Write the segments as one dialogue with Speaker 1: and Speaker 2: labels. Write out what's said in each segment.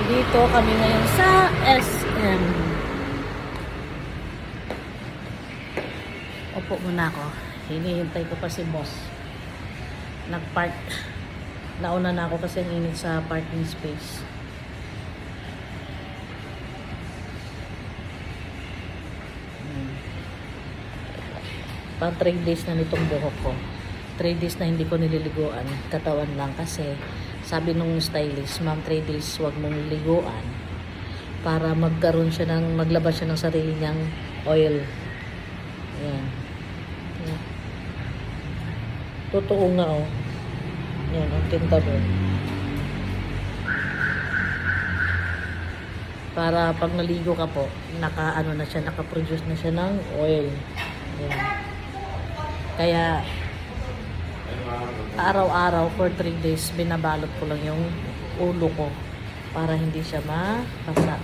Speaker 1: Nandito kami ngayon sa SM. Opo muna ako. Hinihintay ko pa si boss. Nag-park. Nauna na ako kasi ang init sa parking space. Pang 3 days na nitong buhok ko. 3 days na hindi ko nililiguan. Katawan lang kasi sabi nung stylist, ma'am, 3 days wag mong liguan para magkaroon siya ng, maglabas siya ng sarili niyang oil. Ayan. Ayan. Totoo nga, oh. Ayan, ang tinta doon. Para pag naligo ka po, naka-ano na siya, naka-produce na siya ng oil. Ayan. Kaya araw-araw for 3 days binabalot ko lang yung ulo ko para hindi siya mabasa.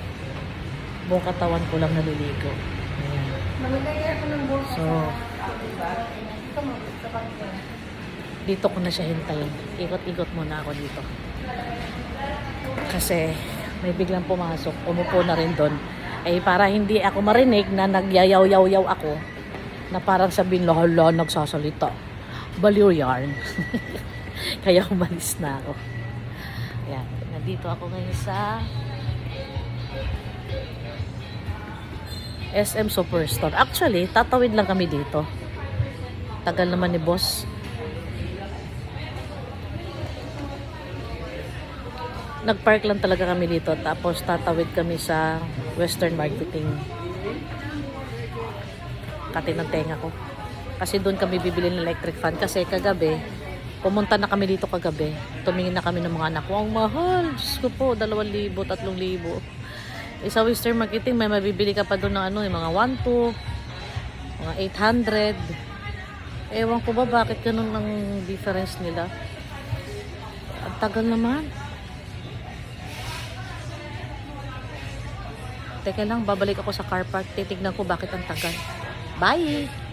Speaker 1: Buong katawan ko lang naliligo. Ayan. So dito ko na siya hintayin. Ikot-ikot muna ako dito kasi may biglang pumasok, umupo na rin doon. Eh para hindi ako marinig na nagyayaw-yaw-yaw ako, na parang sabihin, hala, nagsasalita. Baliw yarn. Kaya umalis na ako. Ayan. Nandito ako ngayon sa SM Superstore. Actually, tatawid lang kami dito. Tagal naman ni boss. Nag-park lang talaga kami dito. Tapos tatawid kami sa Western Marketing. Kati ng tenga ko. Kasi doon kami bibili ng electric fan. Kasi kagabi, pumunta na kami dito kagabi. Tumingin na kami ng mga anak ko. Ang mahal. Diyos ko po, 2,000, 3,000. Sa Western Marketing, may mabibili ka pa doon ng ano, yung mga 1,2, mga 800. Ewan ko ba bakit ganun ang difference nila. Ang tagal naman. Teka lang, babalik ako sa car park. Titignan ko bakit ang tagal. Bye!